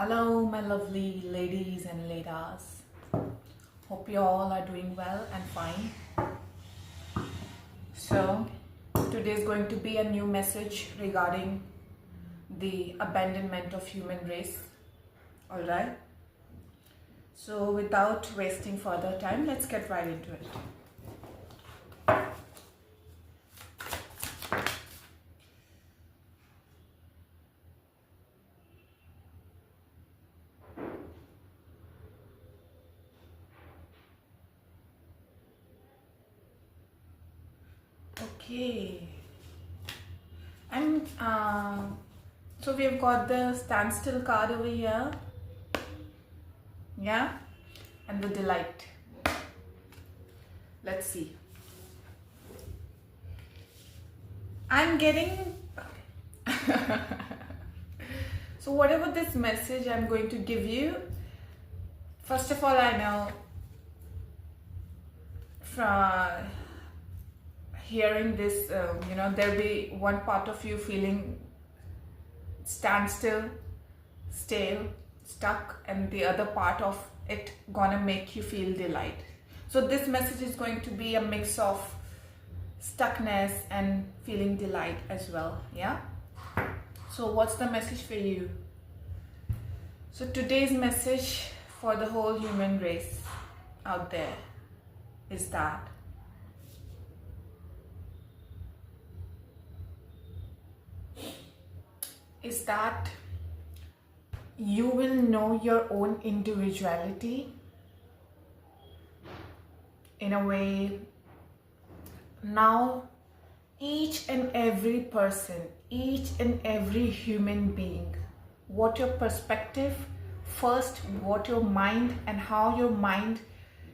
Hello, my lovely ladies and ladies. Hope you all are doing well and fine. So, today is going to be a new message regarding the abandonment of human race. Alright? So, without wasting further time, let's get right into it. Okay. And so we've got the standstill card over here. Yeah? And the delight. Let's see. I'm getting so whatever this message I'm going to give you, first of all, I know from hearing this, there'll be one part of you feeling standstill, stale, stuck, and the other part of it gonna make you feel delight. So this message is going to be a mix of stuckness and feeling delight as well. Yeah. So what's the message for you? So today's message for the whole human race out there is that you will know your own individuality in a way. Now each and every person, each and every human being, what your perspective, first what your mind and how your mind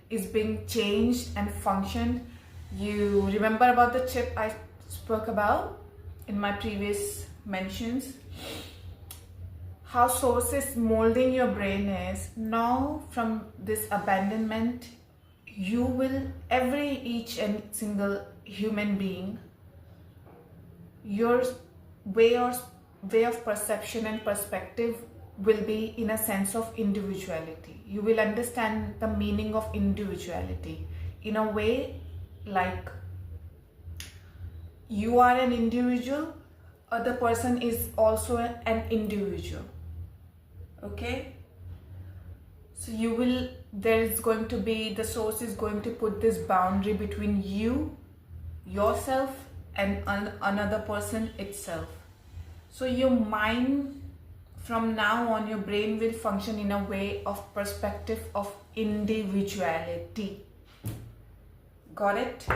is being changed and functioned. You remember about the chip I spoke about in my previous mentions, how source is molding your brain is now from this abandonment. You will, each and single human being, your way of perception and perspective will be in a sense of individuality. You will understand the meaning of individuality in a way like you are an individual, other person is also an individual. Okay? So there is going to be, the source is going to put this boundary between you, yourself, and another person itself. So your mind, from now on, your brain will function in a way of perspective of individuality. Got it?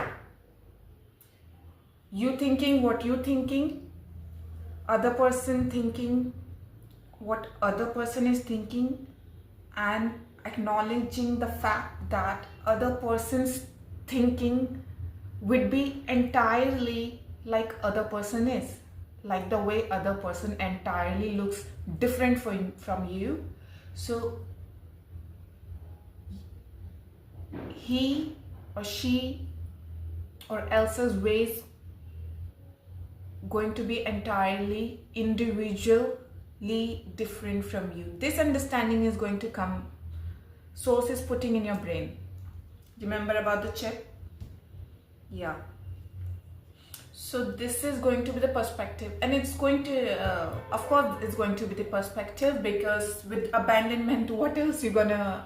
You thinking what you thinking, other person thinking what other person is thinking, and acknowledging the fact that other person's thinking would be entirely like other person is, like the way other person entirely looks different from you. So he or she or else's ways going to be entirely individually different from you. This understanding is going to come, source is putting in your brain. Remember about the chip? Yeah. So this is going to be the perspective, and it's going to of course it's going to be the perspective, because with abandonment, what else you're gonna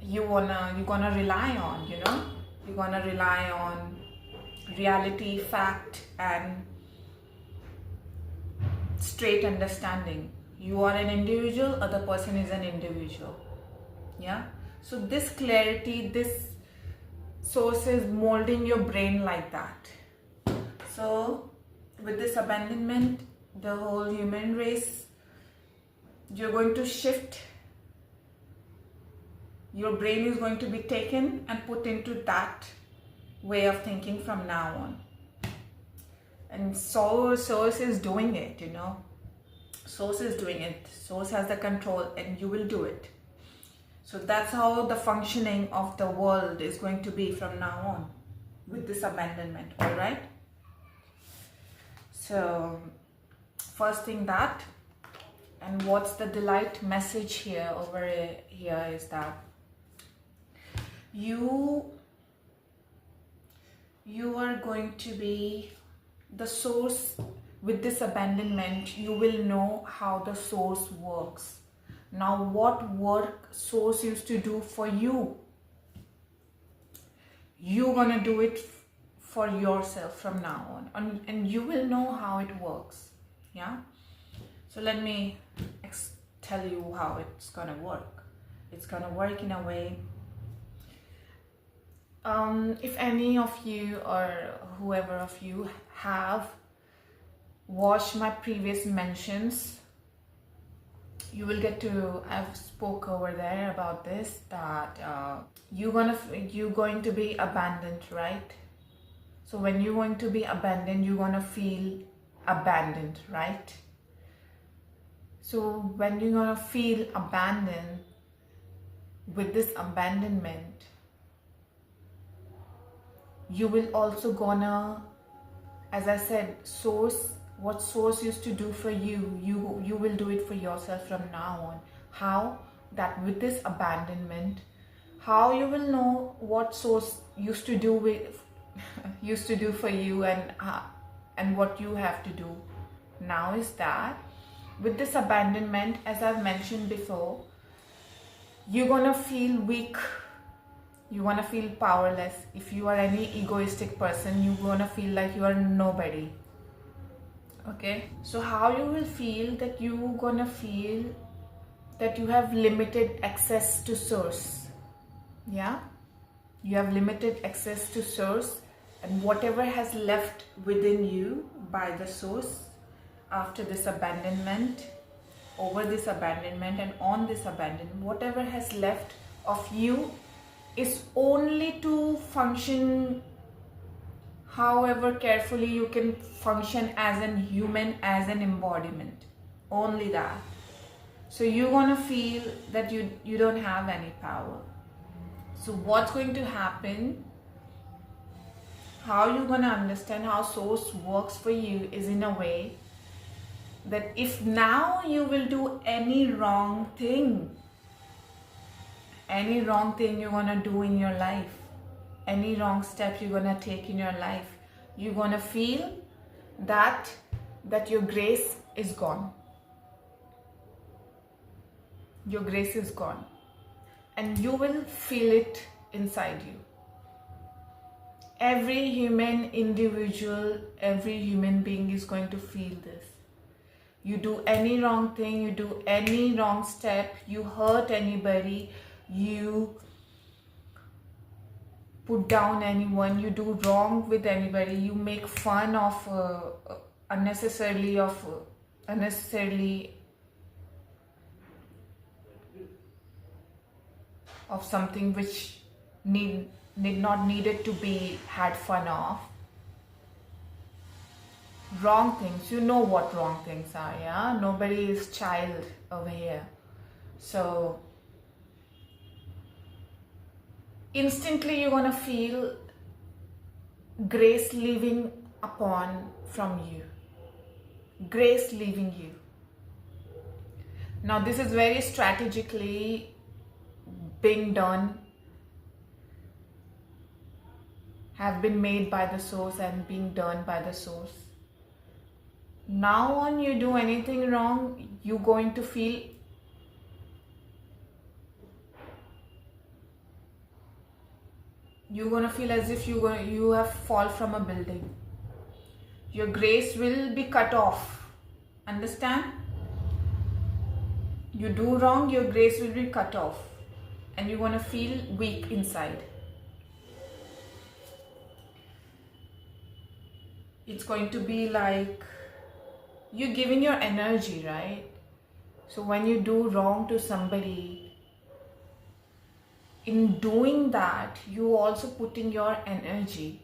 rely on? You're gonna rely on reality, fact, and straight understanding. You are an individual, other person is an individual. Yeah. So this clarity, this source is molding your brain like that. So with this abandonment, the whole human race, you're going to shift. Your brain is going to be taken and put into that way of thinking from now on. And source is doing it, Source is doing it. Source has the control, and you will do it. So that's how the functioning of the world is going to be from now on with this abandonment. All right? So first thing, that And what's the delight message here over here is that you are going to be the source. With this abandonment, you will know how the source works. Now, what work source used to do for you, you're gonna do it for yourself from now on, and you will know how it works. Yeah, so let me tell you how it's gonna work. It's gonna work in a way, if any of you or whoever of you have watched my previous mentions, you will get to, I've spoke over there about this, that you're going to be abandoned, right? So when you're going to be abandoned, you're going to feel abandoned, right? So when you're going to feel abandoned, with this abandonment, you will also gonna, as I said, source, what source used to do for you, you will do it for yourself from now on. How? That with this abandonment, how you will know what source used to do for you, and what you have to do now is that with this abandonment, as I've mentioned before, you're gonna feel weak. You want to feel powerless. If you are any egoistic person, you're going to feel like you are nobody. Okay? So how you will feel that you're going to feel that you have limited access to source. Yeah? You have limited access to source, and whatever has left within you by the source after this abandonment, over this abandonment and on this abandonment, whatever has left of you is only to function however carefully you can function as an human, as an embodiment. Only that. So you're gonna feel that you don't have any power. So what's going to happen, how you're gonna understand how source works for you is in a way that if now you will do any wrong thing you're gonna do in your life, any wrong step you're gonna take in your life, you're gonna feel that your grace is gone. Your grace is gone, and you will feel it inside you. Every human individual, every human being is going to feel this. You do any wrong thing, you do any wrong step, you hurt anybody, you put down anyone, you do wrong with anybody, you make fun of unnecessarily of something which need not needed to be had fun of. Wrong things, you know what wrong things are, yeah? Nobody is child over here. So instantly you're gonna feel grace leaving upon from you. Grace leaving you. Now this is very strategically being done, have been made by the source and being done by the source. Now on you do anything wrong, you're going to feel as if you have fall from a building. Your grace will be cut off. Understand? You do wrong, your grace will be cut off, and you're gonna feel weak inside. It's going to be like you're giving your energy, right? So when you do wrong to somebody, in doing that, you also put in your energy,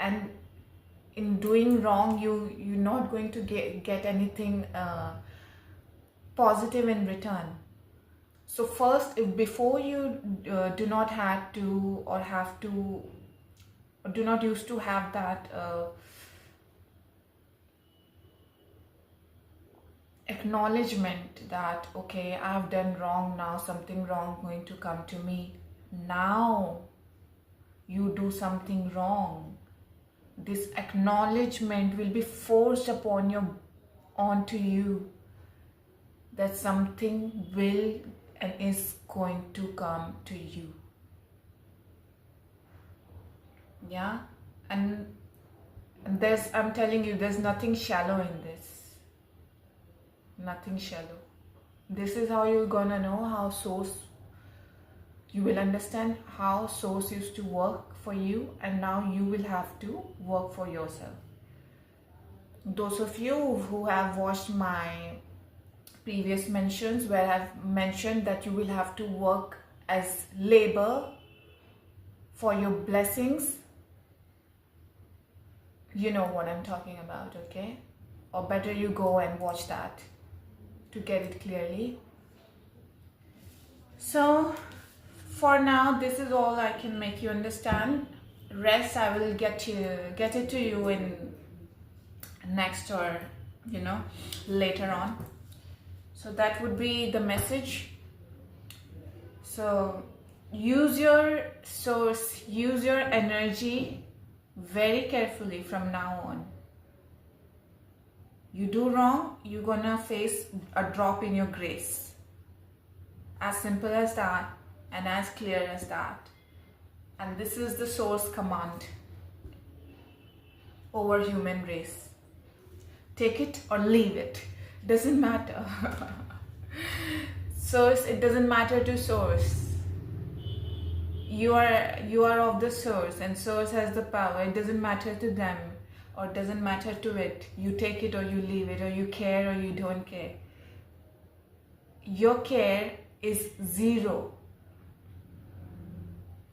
and in doing wrong, you're not going to get anything positive in return. So first, before you do not have to or have to, or do not used to have that acknowledgement that okay, I've done wrong, now something wrong going to come to me. Now you do something wrong, this acknowledgement will be forced onto you, that something will and is going to come to you. Yeah, and there's, I'm telling you, there's nothing shallow in this. Nothing shallow. This is how you're gonna know how source, you will understand how source used to work for you, and now you will have to work for yourself. Those of you who have watched my previous mentions, where I've mentioned that you will have to work as labor for your blessings, you know what I'm talking about, okay? Or better you go and watch that to get it clearly. So for now, this is all I can make you understand. Rest I will get it to you in next, or you know, later on. So that would be the message. So use your source, use your energy very carefully from now on. You do wrong, you're gonna face a drop in your grace. As simple as that and as clear as that. And this is the source command over human race. Take it or leave it. Doesn't matter. Source, it doesn't matter to source. You are of the source, and source has the power. It doesn't matter to them, or it doesn't matter to it. You take it or you leave it, or you care or you don't care. Your care is zero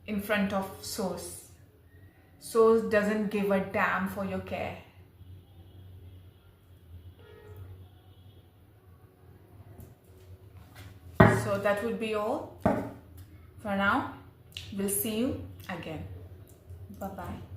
in front of source. Source doesn't give a damn for your care. So that would be all for now. We'll see you again. Bye-bye.